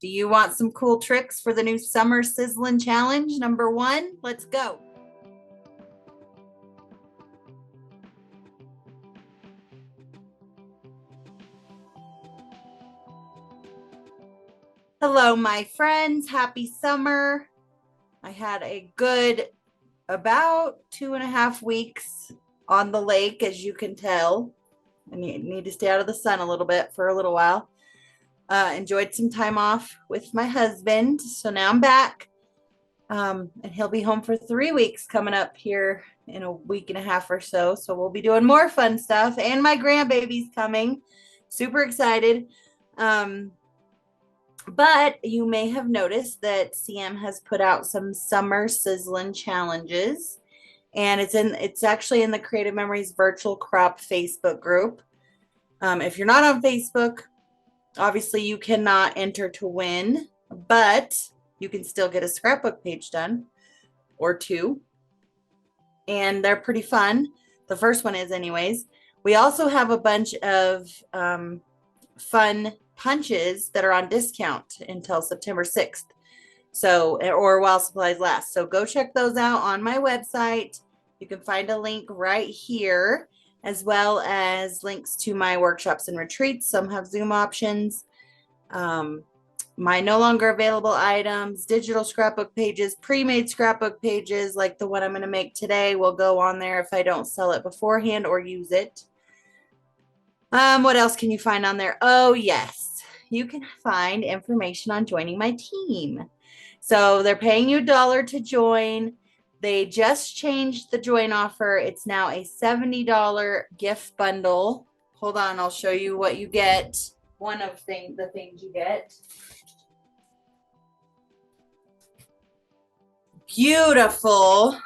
Do you want some cool tricks for the new summer Sizzlin challenge? Number 1, let's go. Hello, my friends. Happy summer. I had a good about 2.5 weeks on the lake, as you can tell. I need to stay out of the sun a little bit for a little while. Enjoyed some time off with my husband. So now I'm back. And he'll be home for 3 weeks coming up here in a week and a half or so. So we'll be doing more fun stuff. And my grandbaby's coming. Super excited. But you may have noticed that CM has put out some summer Sizzlin challenges, and it's actually in the Creative Memories Virtual Crop Facebook group. If you're not on Facebook, obviously you cannot enter to win, but you can still get a scrapbook page done or 2, and they're pretty fun. The first one is anyways. We also have a bunch of fun punches that are on discount until September 6th. So, or while supplies last. So go check those out on my website. You can find a link right here, as well as links to my workshops and retreats. Some have Zoom options. My no longer available items, digital scrapbook pages, pre-made scrapbook pages like the one I'm going to make today will go on there if I don't sell it beforehand or use it. What else can you find on there? Oh, yes. You can find information on joining my team. So they're paying you $1 to join. They just changed the join offer. It's now a $70 gift bundle. Hold on, I'll show you what you get. One of the things you get. Beautiful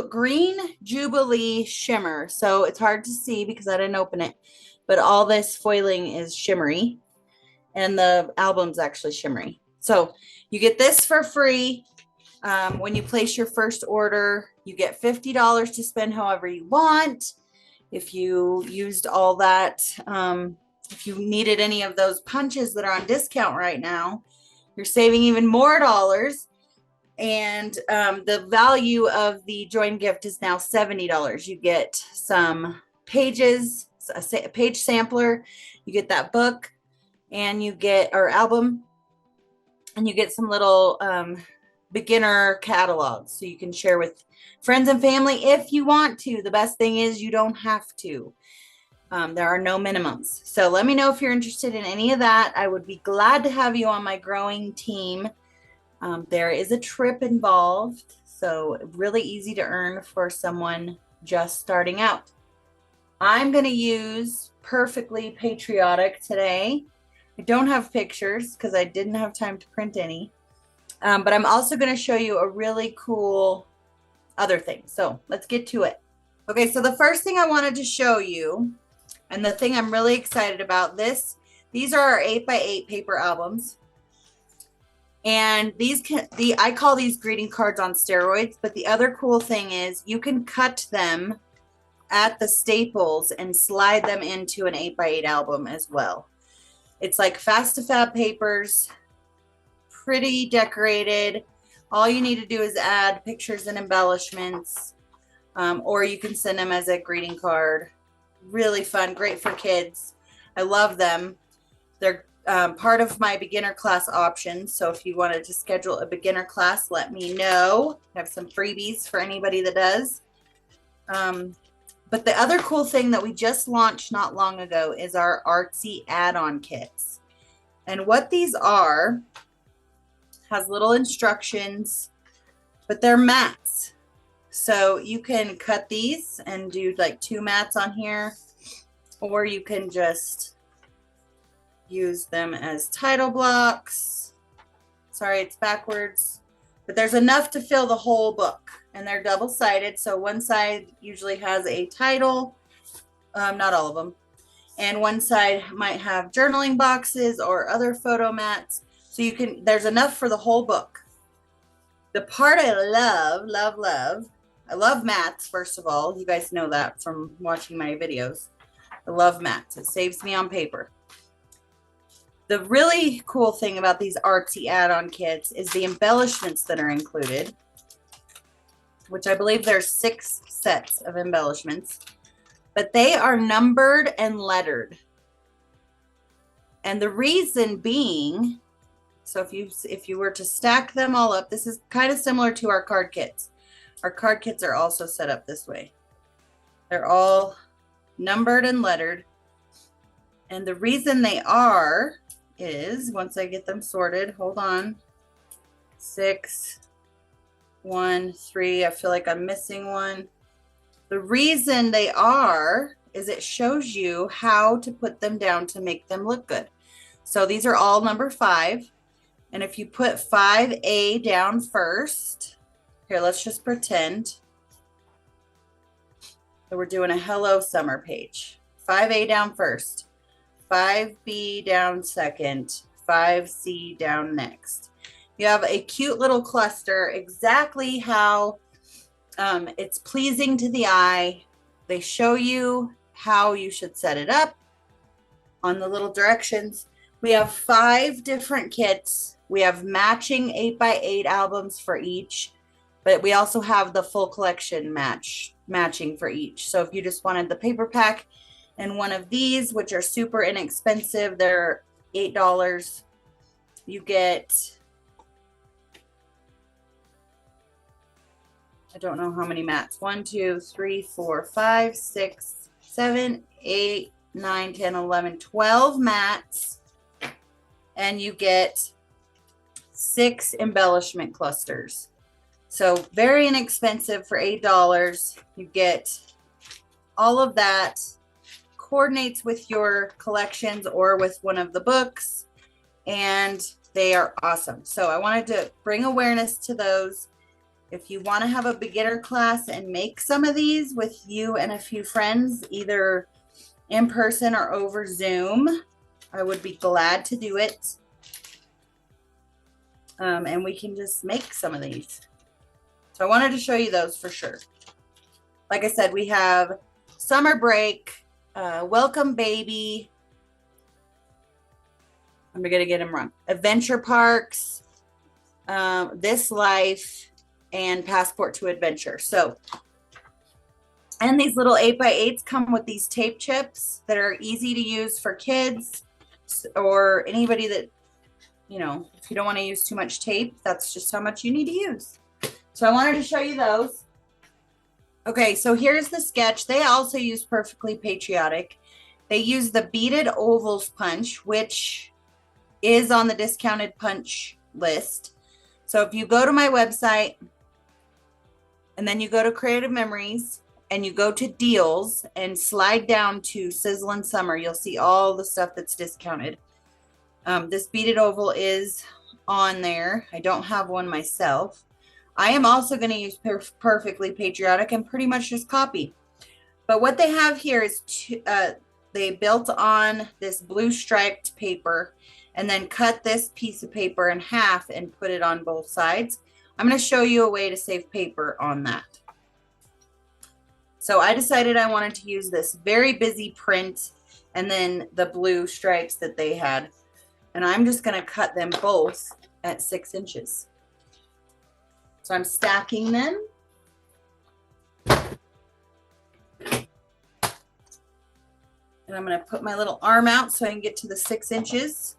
green Jubilee shimmer. So it's hard to see because I didn't open it, but all this foiling is shimmery and the album's actually shimmery. So you get this for free. When you place your first order, you get $50 to spend however you want. If you used all that, if you needed any of those punches that are on discount right now, you're saving even more dollars. And the value of the join gift is now $70. You get some pages, a page sampler, you get that book, and you get our album, and you get some little beginner catalogs so you can share with friends and family if you want to. The best thing is you don't have to. There are no minimums. So let me know if you're interested in any of that. I would be glad to have you on my growing team. There is a trip involved, so really easy to earn for someone just starting out. I'm going to use Perfectly Patriotic today. I don't have pictures because I didn't have time to print any, but I'm also going to show you a really cool other thing. So let's get to it. Okay, so the first thing I wanted to show you, and the thing I'm really excited about, these are our 8x8 paper albums. And I call these greeting cards on steroids, but the other cool thing is you can cut them at the staples and slide them into an 8x8 album as well. It's like fast to fab papers, pretty decorated. All you need to do is add pictures and embellishments, or you can send them as a greeting card. Really fun, great for kids. I love them. They're part of my beginner class options. So if you wanted to schedule a beginner class, let me know. I have some freebies for anybody that does. But the other cool thing that we just launched not long ago is our artsy add-on kits. And what these are has little instructions, but they're mats. So you can cut these and do like 2 mats on here, or you can just use them as title blocks. Sorry, it's backwards, but there's enough to fill the whole book, and they're double-sided. So one side usually has a title, not all of them, and one side might have journaling boxes or other photo mats. So there's enough for the whole book. The part I love, I love mats, first of all. You guys know that from watching my videos. I love mats. It saves me on paper. The really cool thing about these artsy add-on kits is the embellishments that are included, which I believe there's 6 sets of embellishments, but they are numbered and lettered. And the reason being, so if you were to stack them all up, this is kind of similar to our card kits. Our card kits are also set up this way. They're all numbered and lettered. And the reason they are is, once I get them sorted, hold on, 6, 1, 3, I feel like I'm missing one. The reason they are is it shows you how to put them down to make them look good. So these are all number 5. And if you put 5A down first, here, let's just pretend that we're doing a Hello Summer page. 5A down first, 5B down second, 5C down next. You have a cute little cluster, exactly how it's pleasing to the eye. They show you how you should set it up on the little directions. We have 5 different kits. We have matching 8x8 albums for each, but we also have the full collection matching for each. So if you just wanted the paper pack and one of these, which are super inexpensive, they're $8, you get, I don't know how many mats, 1, 2, 3, 4, 5, 6, 7, 8, 9, 10, 11, 12 mats, and you get 6 embellishment clusters. So very inexpensive for $8. You get all of that, coordinates with your collections or with one of the books, and they are awesome. So I wanted to bring awareness to those. If you want to have a beginner class and make some of these with you and a few friends, either in person or over Zoom, I would be glad to do it. And we can just make some of these. So I wanted to show you those for sure. Like I said, we have Summer Break, Welcome Baby. I'm going to get them wrong. Adventure Parks, This Life, and Passport to Adventure. So, and these little 8x8s come with these tape chips that are easy to use for kids or anybody that, you know, if you don't want to use too much tape, that's just how much you need to use. So I wanted to show you those. Okay, so here's the sketch. They also use Perfectly Patriotic. They use the beaded ovals punch, which is on the discounted punch list. So if you go to my website and then you go to Creative Memories and you go to deals and slide down to Sizzlin Summer, you'll see all the stuff that's discounted. This beaded oval is on there. I don't have one myself. I am also going to use Perfectly Patriotic and pretty much just copy. But what they have here is they built on this blue striped paper and then cut this piece of paper in half and put it on both sides. I'm going to show you a way to save paper on that. So I decided I wanted to use this very busy print and then the blue stripes that they had. And I'm just going to cut them both at 6 inches. So I'm stacking them. And I'm going to put my little arm out so I can get to the 6 inches.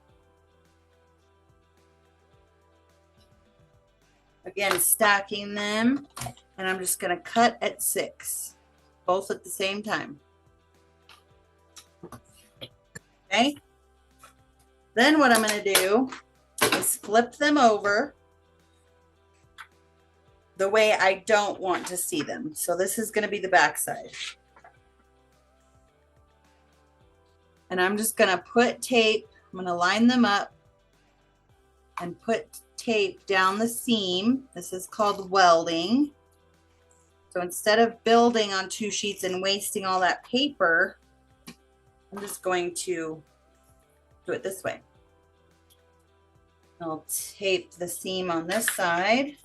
Again, stacking them. And I'm just going to cut at 6, both at the same time. Okay. Then what I'm going to do is flip them over the way I don't want to see them. So this is going to be the back side. And I'm just going to put tape, I'm going to line them up and put tape down the seam. This is called welding. So instead of building on 2 sheets and wasting all that paper, I'm just going to do it this way. I'll tape the seam on this side.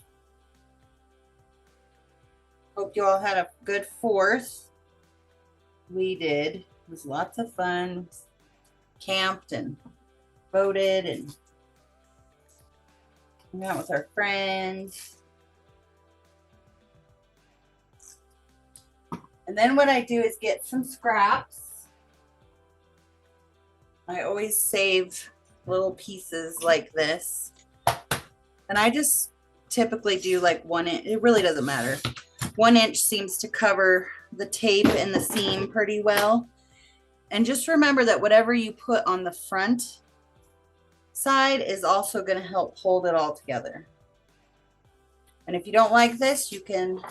Hope you all had a good 4th. We did. It was lots of fun. Camped and voted and hang out with our friends. And then what I do is get some scraps. I always save little pieces like this. And I just typically do like 1 inch. It really doesn't matter. 1 inch seems to cover the tape and the seam pretty well. And just remember that whatever you put on the front side is also going to help hold it all together. And if you don't like this, you can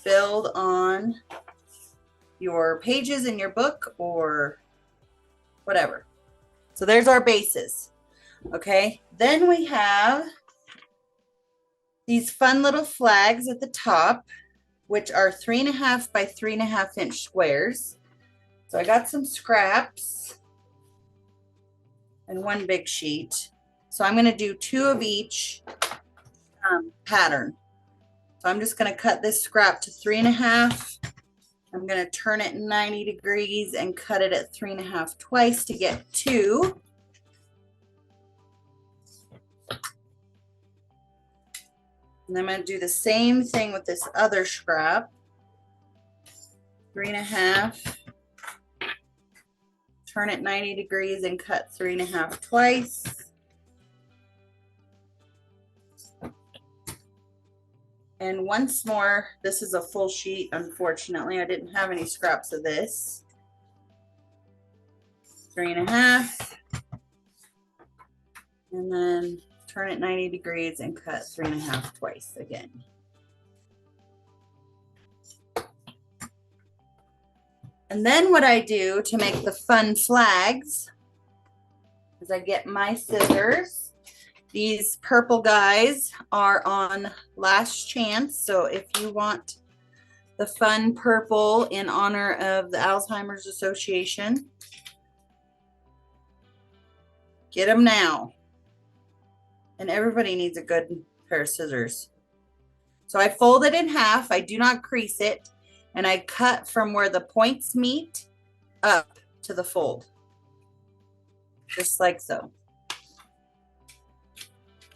build on your pages in your book or whatever. So there's our bases. Okay, then we have these fun little flags at the top, which are 3.5 by 3.5 inch squares. So I got some scraps and one big sheet. So I'm going to do 2 of each pattern. So I'm just going to cut this scrap to 3.5. I'm going to turn it 90 degrees and cut it at 3.5 twice to get 2. And I'm going to do the same thing with this other scrap. 3.5. Turn it 90 degrees and cut 3.5 twice. And once more, this is a full sheet. Unfortunately, I didn't have any scraps of this. 3.5. And then turn it 90 degrees and cut 3.5 twice again. And then what I do to make the fun flags is I get my scissors. These purple guys are on last chance. So if you want the fun purple in honor of the Alzheimer's Association, get them now. And everybody needs a good pair of scissors. So I fold it in half. I do not crease it. And I cut from where the points meet up to the fold. Just like so.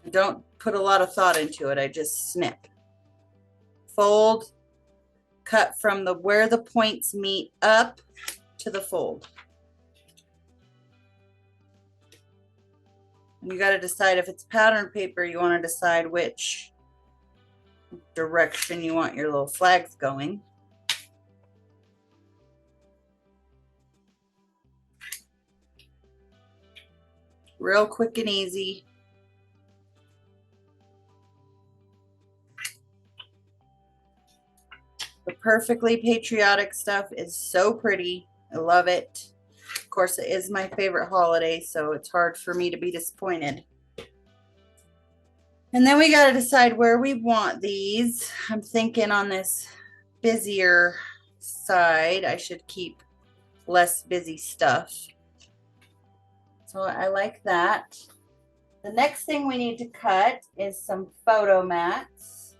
I don't put a lot of thought into it. I just snip. Fold. Cut from where the points meet up to the fold. You got to decide if it's pattern paper, you want to decide which direction you want your little flags going. Real quick and easy. The perfectly patriotic stuff is so pretty. I love it. Of course, it is my favorite holiday, so it's hard for me to be disappointed. And then we got to decide where we want these. I'm thinking on this busier side, I should keep less busy stuff. So I like that. The next thing we need to cut is some photo mats.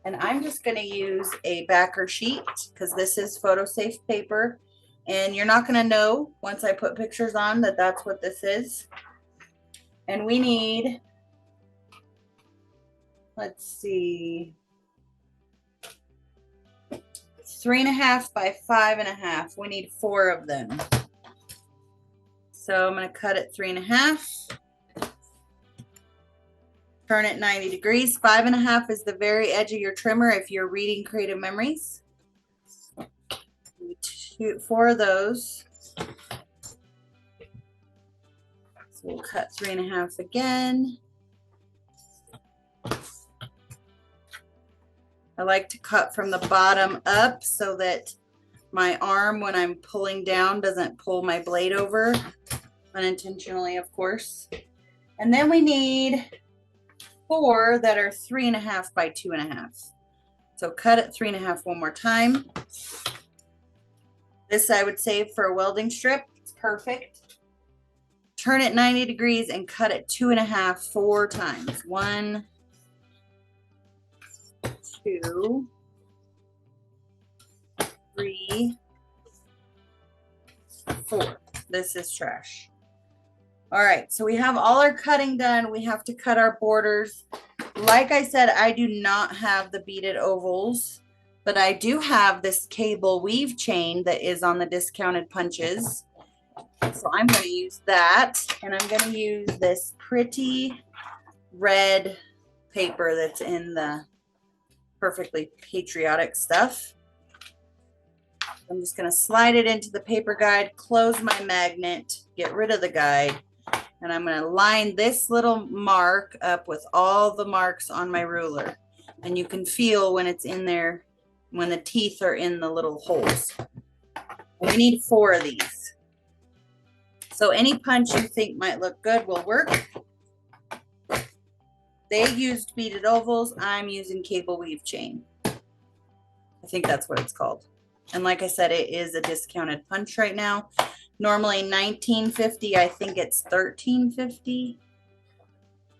And I'm just going to use a backer sheet because this is photo safe paper. And you're not going to know once I put pictures on that that's what this is. And we need, let's see, 3.5 by 5.5. We need 4 of them. So I'm going to cut it 3.5. Turn it 90 degrees. 5.5 is the very edge of your trimmer if you're reading Creative Memories. 4 of those. So we'll cut 3.5 again. I like to cut from the bottom up so that my arm, when I'm pulling down, doesn't pull my blade over, unintentionally, of course. And then we need 4 that are 3.5 by 2.5. So cut it 3.5 one more time. This I would save for a welding strip. It's perfect. Turn it 90 degrees and cut it 2.5 4 times. 1, 2, 3, 4. This is trash. All right, so we have all our cutting done. We have to cut our borders. Like I said, I do not have the beaded ovals, but I do have this cable weave chain that is on the discounted punches. So I'm going to use that, and I'm going to use this pretty red paper that's in the Perfectly Patriotic stuff. I'm just going to slide it into the paper guide, close my magnet, get rid of the guide, and I'm going to line this little mark up with all the marks on my ruler. And you can feel when it's in there, when the teeth are in the little holes. And we need 4 of these. So any punch you think might look good will work. They used beaded ovals. I'm using cable weave chain. I think that's what it's called. And like I said, it is a discounted punch right now. Normally $19.50. I think it's $13.50.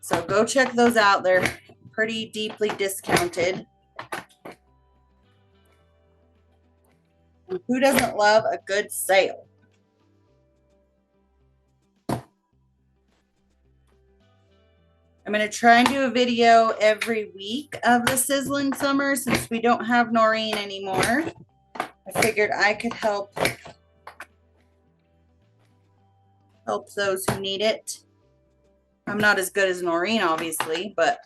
So go check those out. They're pretty deeply discounted. And who doesn't love a good sale? I'm going to try and do a video every week of the Sizzlin summer since we don't have Noreen anymore. I figured I could help those who need it. I'm not as good as Noreen, obviously, but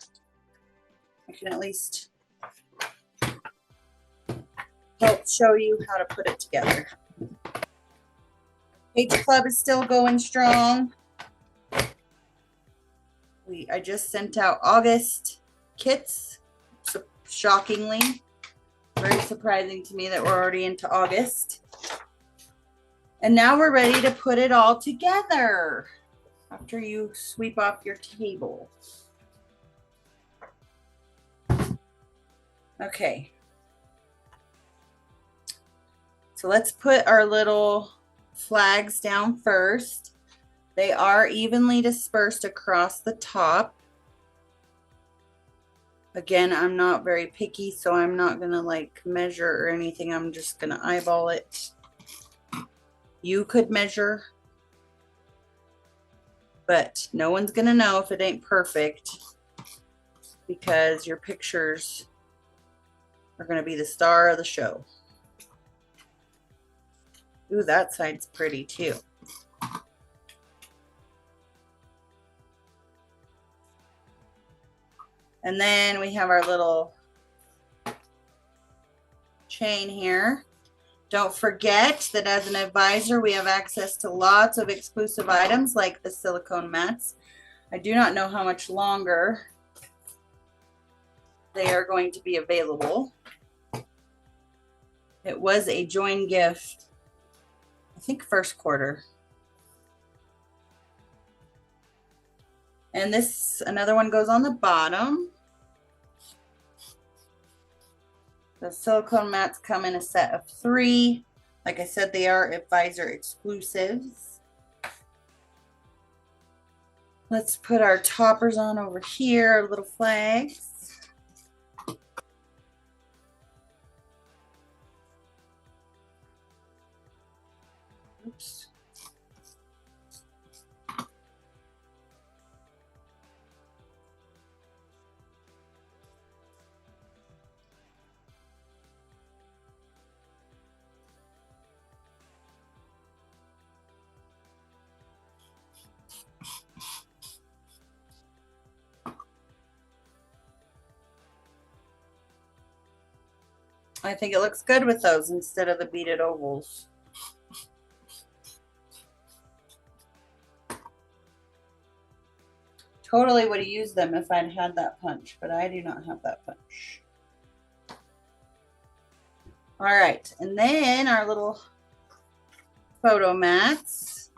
I can at least help show you how to put it together. Page Club is still going strong. I just sent out August kits, so shockingly. Very surprising to me that we're already into August. And now we're ready to put it all together after you sweep off your table. Okay. So let's put our little flags down first. They are evenly dispersed across the top. Again, I'm not very picky, so I'm not going to like measure or anything. I'm just going to eyeball it. You could measure, but no one's going to know if it ain't perfect because your pictures are going to be the star of the show. Ooh, that side's pretty too. And then we have our little chain here. Don't forget that as an advisor, we have access to lots of exclusive items like the silicone mats. I do not know how much longer they are going to be available. It was a join gift, I think first quarter. And this, another one goes on the bottom. The silicone mats come in a set of 3. Like I said, they are advisor exclusives. Let's put our toppers on over here, our little flags. Oops. I think it looks good with those instead of the beaded ovals. Totally would have used them if I'd had that punch, but I do not have that punch. All right, and then our little photo mats.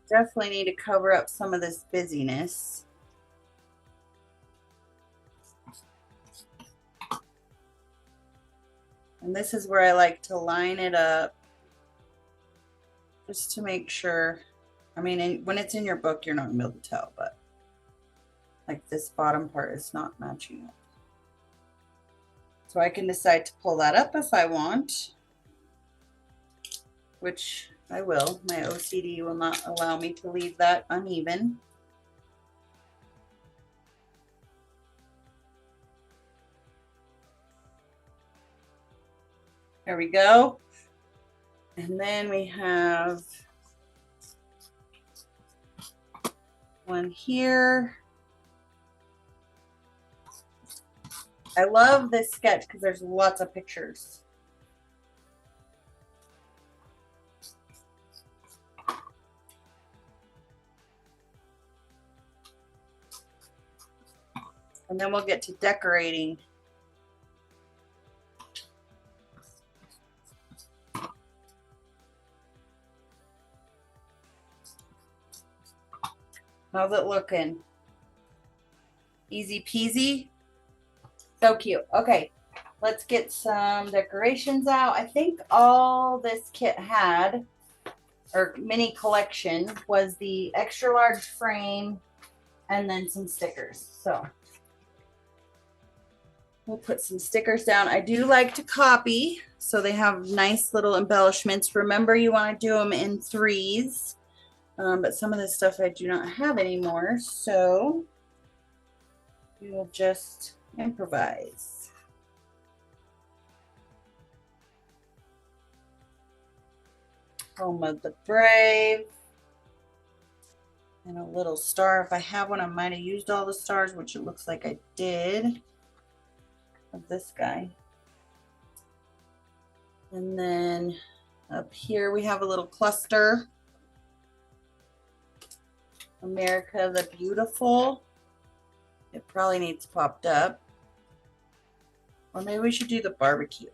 Definitely need to cover up some of this busyness. And this is where I like to line it up just to make sure. I mean, when it's in your book, you're not going to be able to tell, but like this bottom part is not matching up. So I can decide to pull that up if I want, which I will. My OCD will not allow me to leave that uneven. There we go. And then we have one here. I love this sketch because there's lots of pictures. And then we'll get to decorating. How's it looking? Easy peasy. So cute. Okay, let's get some decorations out. I think all this kit had, or mini collection, was the extra large frame and then some stickers. So we'll put some stickers down. I do like to copy, so they have nice little embellishments. Remember, you want to do them in threes, but some of this stuff I do not have anymore, so we will just improvise. Home of the Brave. And a little star. If I have one, I might have used all the stars, which it looks like I did. Of this guy. And then up here we have a little cluster. America the Beautiful. It probably needs popped up. Or maybe we should do the barbecue.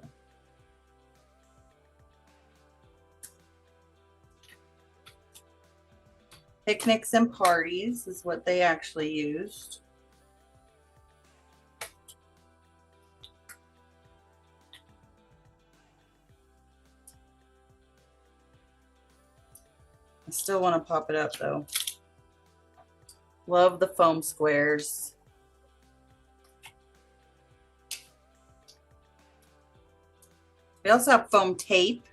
Picnics and parties is what they actually used. I still want to pop it up though. Love the foam squares. We also have foam tape.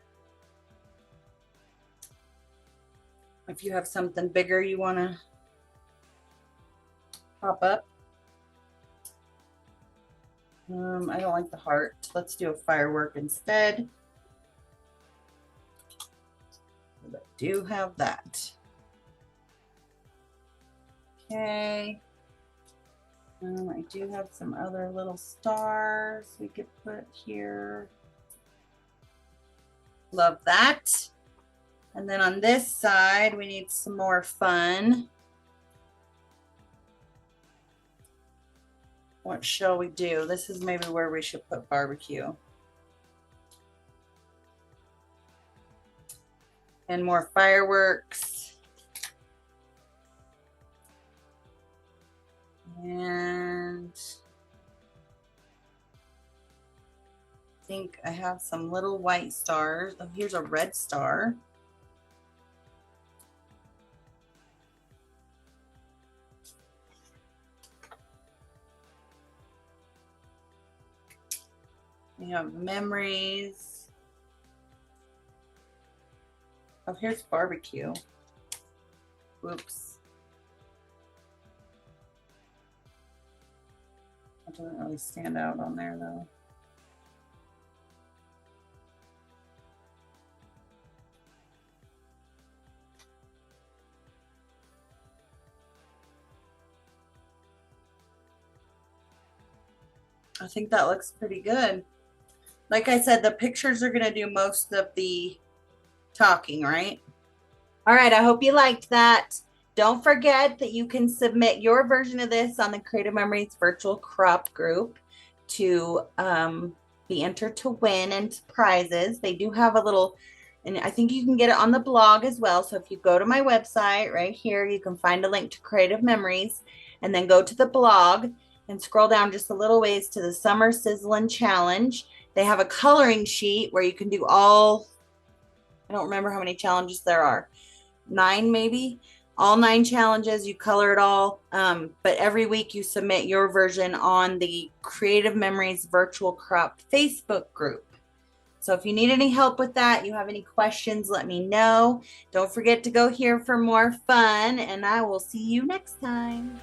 If you have something bigger you want to pop up. I don't like the heart. Let's do a firework instead. I do have that. Okay. I do have some other little stars we could put here. Love that. And then on this side, we need some more fun. What shall we do? This is maybe where we should put barbecue. And more fireworks. And I think I have some little white stars. Oh, here's a red star. We have memories. Oh, here's barbecue. Whoops. It doesn't really stand out on there though. I think that looks pretty good. Like I said, the pictures are going to do most of the talking, right? All right, I hope you liked that. Don't forget that you can submit your version of this on the Creative Memories virtual crop group to be entered to win and prizes. They do have a little, and I think you can get it on the blog as well. So if you go to my website right here, you can find a link to Creative Memories and then go to the blog and scroll down just a little ways to the Summer Sizzlin Challenge. They have a coloring sheet where you can do all, I don't remember how many challenges there are, 9 maybe, all 9 challenges. You color it all, but every week you submit your version on the Creative Memories Virtual Crop Facebook group. So if you need any help with that, you have any questions, let me know. Don't forget to go here for more fun, and I will see you next time.